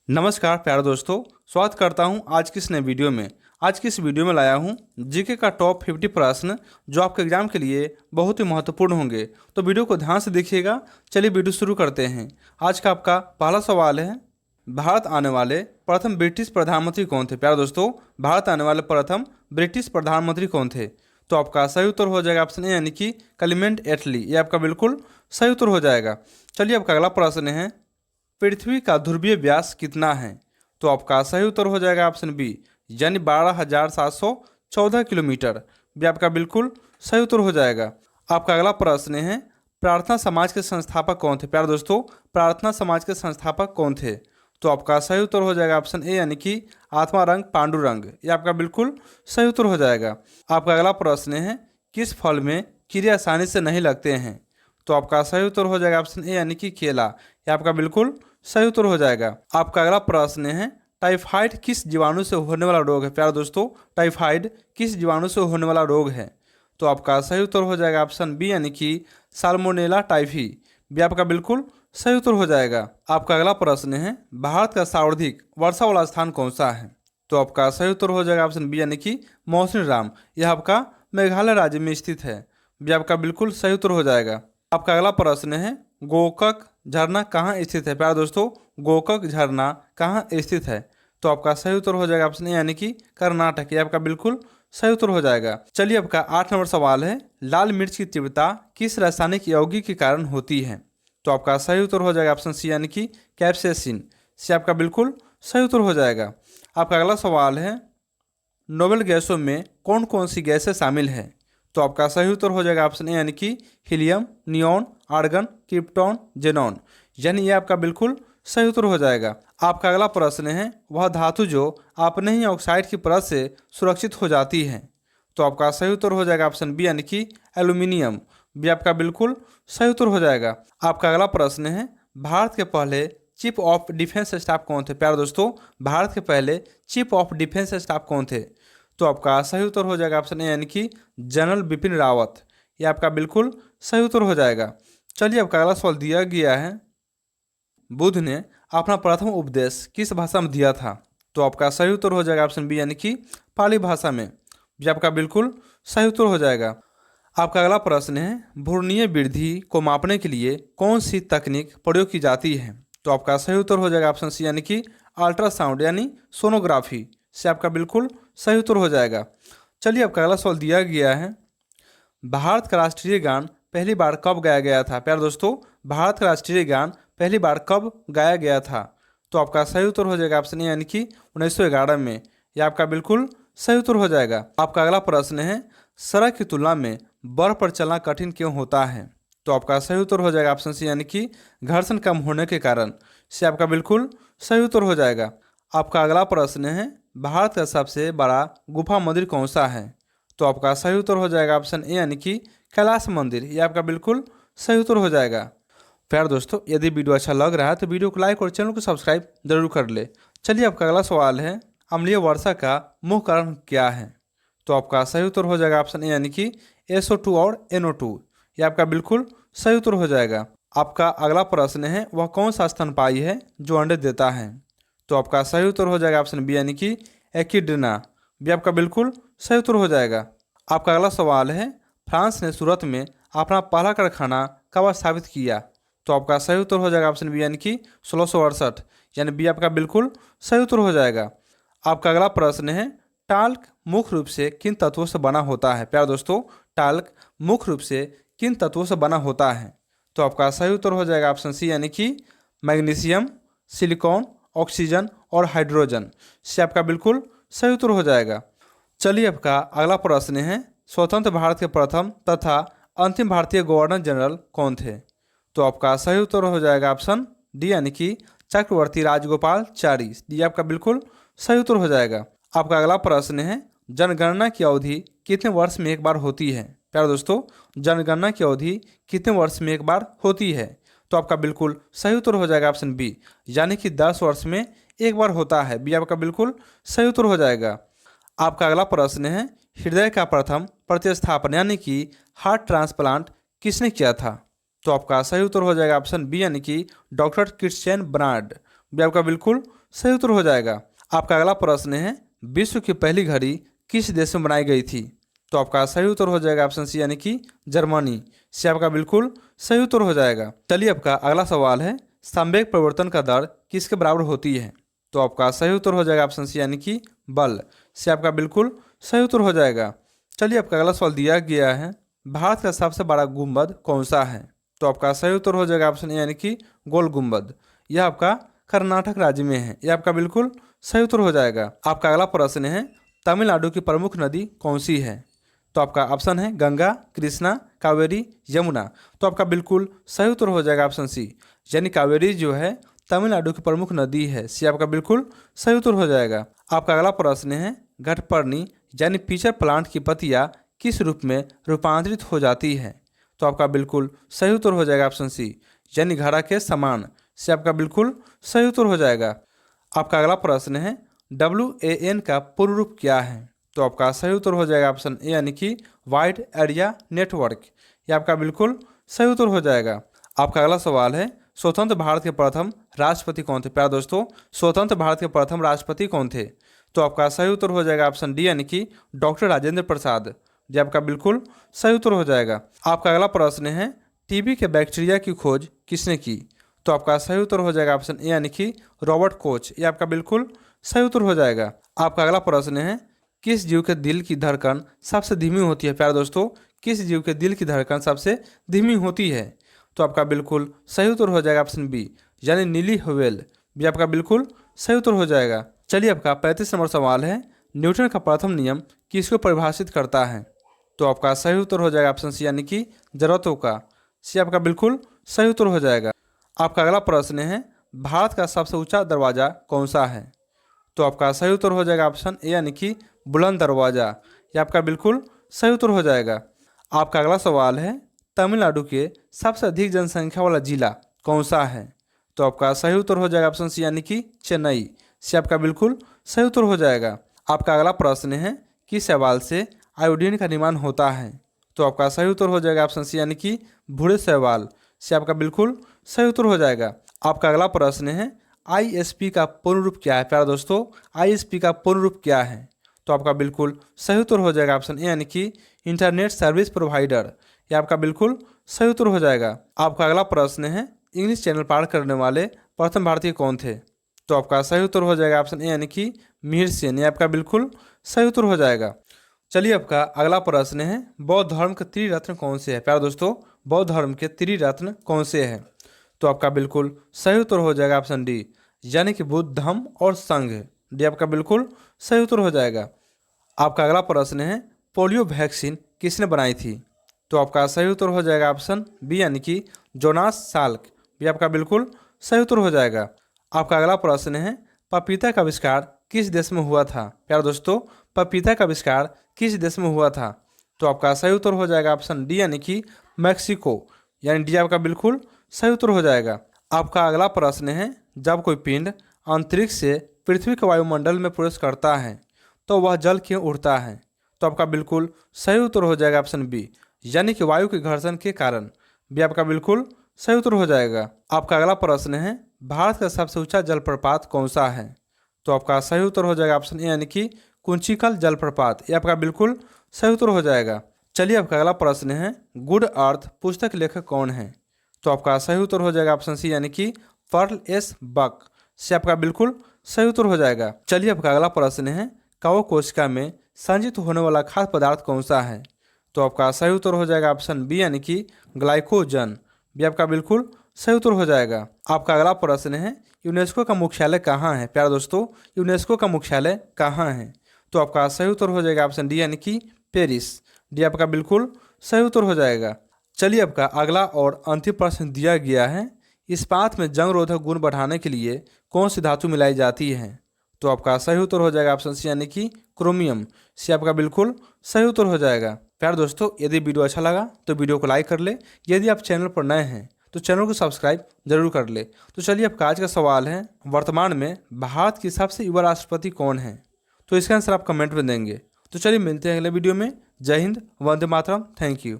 नमस्कार प्यारे दोस्तों, स्वागत करता हूं आज की इस नए वीडियो में। आज की इस वीडियो में लाया हूं जीके का टॉप 50 प्रश्न जो आपके एग्जाम के लिए बहुत ही महत्वपूर्ण होंगे। तो वीडियो को ध्यान से देखिएगा। चलिए वीडियो शुरू करते हैं। आज का आपका पहला सवाल है, भारत आने वाले प्रथम ब्रिटिश प्रधानमंत्री कौन थे? प्यारे दोस्तों, भारत आने वाले प्रथम ब्रिटिश प्रधानमंत्री कौन थे? तो आपका सही उत्तर हो जाएगा ऑप्शन ए यानी कि क्लेमेंट एटली। ये आपका बिल्कुल सही उत्तर हो जाएगा। चलिए आपका अगला प्रश्न है, पृथ्वी का ध्रुवीय व्यास कितना है? तो आपका सही उत्तर हो जाएगा ऑप्शन बी यानी 12,714 किलोमीटर। भी आपका बिल्कुल सही उत्तर हो जाएगा। आपका अगला प्रश्न है, प्रार्थना समाज के संस्थापक कौन थे? प्यारे दोस्तों, प्रार्थना समाज के संस्थापक कौन थे? तो आपका सही उत्तर हो जाएगा ऑप्शन ए यानी कि आत्मारंग पांडुरंग। ये आपका बिल्कुल सही उत्तर हो जाएगा। आपका अगला प्रश्न है, किस फल में कीड़े आसानी से नहीं लगते हैं? तो आपका सही उत्तर हो जाएगा ऑप्शन ए यानी कि केला। ये आपका बिल्कुल सही उत्तर हो जाएगा। आपका अगला प्रश्न है, टाइफाइड किस जीवाणु से होने वाला रोग है? प्यारे दोस्तों, टाइफाइड किस जीवाणु से होने वाला रोग है? तो आपका सही उत्तर हो जाएगा ऑप्शन बी यानी कि साल्मोनेला टाइफी। भी आपका बिल्कुल सही उत्तर हो जाएगा। आपका अगला प्रश्न है, भारत का सर्वाधिक वर्षा वाला स्थान कौन सा है? तो आपका सही उत्तर हो जाएगा ऑप्शन बी यानी कि मौसिन राम। यह आपका मेघालय राज्य में स्थित है। भी आपका बिल्कुल सही उत्तर हो जाएगा। आपका अगला प्रश्न है, गोकक झरना कहाँ स्थित है? प्यारे दोस्तों, गोकक झरना कहाँ स्थित है? तो आपका सही उत्तर हो जाएगा ऑप्शन ए यानी कि कर्नाटक। ये आपका बिल्कुल सही उत्तर हो जाएगा। चलिए आपका 8 नंबर सवाल है, लाल मिर्च की तीव्रता किस रासायनिक यौगिक के कारण होती है? तो आपका सही उत्तर हो जाएगा ऑप्शन सी यानी कि कैप्सेसिन। से आपका बिल्कुल सही उत्तर हो जाएगा। आपका अगला सवाल है, नोबेल गैसों में कौन कौन सी गैसें शामिल है? तो आपका सही उत्तर हो जाएगा ऑप्शन ए यानी कि helium, neon, argon, krypton, xenon. यानी ये आपका बिल्कुल सही उत्तर हो जाएगा। आपका अगला प्रश्न है, वह धातु जो अपने ही ऑक्साइड की परत से सुरक्षित हो जाती है? तो आपका सही उत्तर हो जाएगा ऑप्शन बी यानी कि एल्यूमिनियम। भी आपका बिल्कुल सही उत्तर हो जाएगा। आपका अगला प्रश्न है, भारत के पहले चीफ ऑफ डिफेंस स्टाफ कौन थे? प्यारे दोस्तों, भारत के पहले चीफ ऑफ डिफेंस स्टाफ कौन थे? तो आपका सही उत्तर हो जाएगा ऑप्शन ए यानी कि जनरल बिपिन रावत। ये आपका बिल्कुल सही उत्तर हो जाएगा। चलिए आपका अगला सवाल दिया गया है, बुद्ध ने अपना प्रथम उपदेश किस भाषा में दिया था? तो आपका सही उत्तर हो जाएगा ऑप्शन बी यानी कि पाली भाषा में। ये आपका बिल्कुल सही उत्तर हो जाएगा। आपका अगला प्रश्न है, भ्रूणीय वृद्धि को मापने के लिए कौन सी तकनीक प्रयोग की जाती है? तो आपका सही उत्तर हो जाएगा ऑप्शन सी यानी कि अल्ट्रासाउंड यानी सोनोग्राफी। से आपका बिल्कुल सही उत्तर हो जाएगा। चलिए आपका अगला सवाल दिया गया है, भारत का राष्ट्रीय गान पहली बार कब गाया गया था? प्यारे दोस्तों, भारत का राष्ट्रीय गान पहली बार कब गाया गया था? तो आपका सही उत्तर हो जाएगा ऑप्शन ए यानी कि 1911 में। यह आपका बिल्कुल सही उत्तर हो जाएगा। आपका अगला प्रश्न है, सड़क की तुलना में बर्फ पर चलना कठिन क्यों होता है? तो आपका सही उत्तर हो जाएगा ऑप्शन सी यानी कि घर्षण कम होने के कारण। से आपका बिल्कुल सही उत्तर हो जाएगा। आपका अगला प्रश्न है, भारत का सबसे बड़ा गुफा मंदिर कौन सा है? तो आपका सही उत्तर हो जाएगा ऑप्शन ए यानी कि कैलाश मंदिर। ये आपका बिल्कुल सही उत्तर हो जाएगा। प्यारे दोस्तों, यदि वीडियो अच्छा लग रहा है तो वीडियो को लाइक और चैनल को सब्सक्राइब जरूर कर ले। चलिए आपका अगला सवाल है, अम्लीय वर्षा का मुख्य कारण क्या है? तो आपका सही उत्तर हो जाएगा ऑप्शन ए यानी कि SO2 और NO2। ये आपका बिल्कुल सही उत्तर हो जाएगा। आपका अगला प्रश्न है, वह कौन सा स्तनपायी है जो अंडे देता है? तो आपका सही उत्तर हो जाएगा ऑप्शन बी यानी कि एकिड्ना। भी आपका बिल्कुल सही उत्तर हो जाएगा। आपका अगला सवाल है, फ्रांस ने सूरत में अपना पहला कारखाना कब स्थापित किया? तो आपका सही उत्तर हो जाएगा ऑप्शन बी यानी कि 1668। यानी बी आपका बिल्कुल सही उत्तर हो जाएगा। आपका अगला प्रश्न है, टाल्क मुख्य रूप से किन तत्वों से बना होता है? प्यारे दोस्तों, टाल्क मुख्य रूप से किन तत्वों से बना होता है? तो आपका सही उत्तर हो जाएगा ऑप्शन सी यानी कि मैग्नीशियम, सिलिकॉन, ऑक्सीजन और हाइड्रोजन। से आपका बिल्कुल सही उत्तर हो जाएगा। चलिए आपका अगला प्रश्न है, स्वतंत्र भारत के प्रथम तथा अंतिम भारतीय गवर्नर जनरल कौन थे? तो आपका सही उत्तर हो जाएगा ऑप्शन डी यानी कि चक्रवर्ती राजगोपालचारी। ये आपका बिल्कुल सही उत्तर हो जाएगा। आपका अगला प्रश्न है, जनगणना की अवधि कितने वर्ष में एक बार होती है? प्यारे दोस्तों, जनगणना की अवधि कितने वर्ष में एक बार होती है? तो आपका बिल्कुल सही उत्तर हो जाएगा ऑप्शन बी यानी कि 10 वर्ष में एक बार होता है। बी आपका बिल्कुल सही उत्तर हो जाएगा। आपका अगला प्रश्न है, हृदय का प्रथम प्रतिस्थापन यानी कि हार्ट ट्रांसप्लांट किसने किया था? तो आपका सही उत्तर हो जाएगा ऑप्शन बी यानी कि डॉक्टर क्रिश्चियन बर्नार्ड। भी आपका बिल्कुल सही उत्तर हो जाएगा। आपका अगला प्रश्न है विश्व की पहली घड़ी किस देश में बनाई गई थी? तो आपका सही उत्तर हो जाएगा ऑप्शन सी यानी कि जर्मनी। से आपका बिल्कुल सही उत्तर हो जाएगा। चलिए आपका अगला सवाल है संवेग परिवर्तन का दर किसके बराबर होती है? तो आपका सही उत्तर हो जाएगा ऑप्शन सी यानी कि बल। से आपका बिल्कुल सही उत्तर हो जाएगा। चलिए आपका अगला सवाल दिया गया है भारत का सबसे बड़ा गुंबद कौन सा है? तो आपका सही उत्तर हो जाएगा ऑप्शन ए यानी कि गोल गुंबद। यह आपका कर्नाटक राज्य में है। यह आपका बिल्कुल सही उत्तर हो जाएगा। आपका अगला प्रश्न है तमिलनाडु की प्रमुख नदी कौन सी है? तो आपका ऑप्शन है गंगा, कृष्णा, कावेरी, यमुना। तो आपका बिल्कुल सही उत्तर हो जाएगा ऑप्शन सी यानी कावेरी जो है तमिलनाडु की प्रमुख नदी है। सी आपका बिल्कुल सही उत्तर हो जाएगा। आपका अगला प्रश्न है घटपर्णी यानी पीचर प्लांट की पत्तियां किस रूप में रूपांतरित हो जाती है? तो आपका बिल्कुल सही उत्तर हो जाएगा ऑप्शन सी यानी घड़ा के समान। से आपका बिल्कुल सही उत्तर हो जाएगा। आपका अगला प्रश्न है WAN का पूर्ण रूप क्या है? तो आपका सही उत्तर हो जाएगा ऑप्शन ए यानी कि वाइड एरिया नेटवर्क। ये आपका बिल्कुल सही उत्तर हो जाएगा। आपका अगला सवाल है स्वतंत्र भारत के प्रथम राष्ट्रपति कौन थे? प्यारे दोस्तों, स्वतंत्र भारत के प्रथम राष्ट्रपति कौन थे? तो आपका सही उत्तर हो जाएगा ऑप्शन डी यानी कि डॉक्टर राजेंद्र प्रसाद। ये आपका बिल्कुल सही उत्तर हो जाएगा। आपका अगला प्रश्न है टीबी के बैक्टीरिया की खोज किसने की? तो आपका सही उत्तर हो जाएगा ऑप्शन ए यानी कि रॉबर्ट कोच। ये आपका बिल्कुल सही उत्तर हो जाएगा। आपका अगला प्रश्न है किस जीव के दिल की धड़कन सबसे धीमी होती है? प्यारे दोस्तों, किस जीव के दिल की धड़कन सबसे धीमी होती है? तो आपका बिल्कुल सही उत्तर हो जाएगा ऑप्शन बी यानी नीली व्हेल। भी आपका बिल्कुल सही उत्तर हो जाएगा। चलिए आपका 35 नंबर सवाल है न्यूटन का प्रथम नियम किसको परिभाषित करता है? तो आपका सही उत्तर हो जाएगा ऑप्शन सी यानी कि जरूरतों का। सी आपका बिल्कुल सही उत्तर हो जाएगा। आपका अगला प्रश्न है भारत का सबसे ऊंचा दरवाजा कौन सा है? तो आपका सही उत्तर हो जाएगा ऑप्शन ए यानी कि बुलंद दरवाजा। यह आपका बिल्कुल सही उत्तर हो जाएगा। आपका अगला सवाल है तमिलनाडु के सबसे अधिक जनसंख्या वाला जिला कौन सा है? तो आपका सही उत्तर हो जाएगा ऑप्शन सी यानी कि चेन्नई। से आपका बिल्कुल सही उत्तर हो जाएगा। आपका अगला प्रश्न है किस शैवाल से आयोडीन का निर्माण होता है? तो आपका सही उत्तर हो जाएगा ऑप्शन सी यानी कि भूरे शैवाल। से आपका बिल्कुल सही उत्तर हो जाएगा। आपका अगला प्रश्न है ISP का पूर्ण रूप क्या है? प्यारे दोस्तों, ISP का पूर्ण रूप क्या है? तो आपका बिल्कुल सही उत्तर हो जाएगा ऑप्शन ए यानी कि इंटरनेट सर्विस प्रोवाइडर। यह आपका बिल्कुल सही उत्तर हो जाएगा। आपका अगला प्रश्न है इंग्लिश चैनल पार करने वाले प्रथम भारतीय कौन थे? तो आपका सही उत्तर हो जाएगा ऑप्शन ए यानी कि मिहिर सेन। यह आपका बिल्कुल सही उत्तर हो जाएगा। चलिए आपका अगला प्रश्न है बौद्ध धर्म के त्रिरत्न कौन से है? प्यारे दोस्तों, बौद्ध धर्म के त्रिरत्न कौन से हैं? तो आपका बिल्कुल सही उत्तर हो जाएगा ऑप्शन डी यानी कि बुद्ध, धम्म और संघ। डी आपका बिल्कुल सही उत्तर हो जाएगा। आपका अगला प्रश्न है पोलियो वैक्सीन किसने बनाई थी? तो आपका सही उत्तर हो जाएगा ऑप्शन बी यानी कि जोनास साल्क। भी आपका बिल्कुल सही उत्तर हो जाएगा। आपका अगला प्रश्न है पपीता का आविष्कार किस देश में हुआ था? प्यारे दोस्तों, पपीता का आविष्कार किस देश में हुआ था? तो आपका सही उत्तर हो जाएगा ऑप्शन डी यानी कि मैक्सिको। यानी डी आपका बिल्कुल सही उत्तर हो जाएगा। आपका अगला प्रश्न है जब कोई पिंड अंतरिक्ष से पृथ्वी के वायुमंडल में प्रवेश करता है तो वह जल क्यों उड़ता है? तो आपका बिल्कुल सही उत्तर हो जाएगा ऑप्शन बी यानी कि वायु के घर्षण के कारण। बी आपका बिल्कुल सही उत्तर हो जाएगा। आपका अगला प्रश्न है भारत का सबसे ऊंचा जलप्रपात कौन सा है? तो आपका सही उत्तर हो जाएगा ऑप्शन ए यानी कि कुंचिकल जलप्रपात। ये आपका बिल्कुल सही उत्तर हो जाएगा। चलिए आपका अगला प्रश्न है गुड अर्थ पुस्तक के लेखक कौन है? तो आपका सही उत्तर हो जाएगा ऑप्शन सी यानी कि पर्ल एस बक। से आपका बिल्कुल सही उत्तर हो जाएगा। चलिए आपका अगला प्रश्न है कवक कोशिका में संचित होने वाला खाद्य पदार्थ कौन सा है? तो आपका सही उत्तर हो जाएगा ऑप्शन बी यानी कि ग्लाइकोजन। भी आपका बिल्कुल सही उत्तर हो जाएगा। आपका अगला प्रश्न है यूनेस्को का मुख्यालय कहाँ है? प्यारे दोस्तों, यूनेस्को का मुख्यालय कहाँ है? तो आपका सही उत्तर हो जाएगा ऑप्शन डी यानी कि पेरिस। डी आपका बिल्कुल सही उत्तर हो जाएगा। चलिए आपका अगला और अंतिम प्रश्न दिया गया है इस्पात में जंग रोधक गुण बढ़ाने के लिए कौन सी धातु मिलाई जाती है? तो आपका सही उत्तर हो जाएगा ऑप्शन सी यानी कि क्रोमियम। सी आपका बिल्कुल सही उत्तर हो जाएगा। प्यारे दोस्तों, यदि वीडियो अच्छा लगा तो वीडियो को लाइक कर ले। यदि आप चैनल पर नए हैं तो चैनल को सब्सक्राइब जरूर कर ले। तो चलिए आपका आज का सवाल है वर्तमान में भारत की सबसे युवा राष्ट्रपति कौन है? तो इसका आंसर आप कमेंट में देंगे। तो चलिए मिलते हैं अगले वीडियो में। जय हिंद, वंदे मातरम, थैंक यू।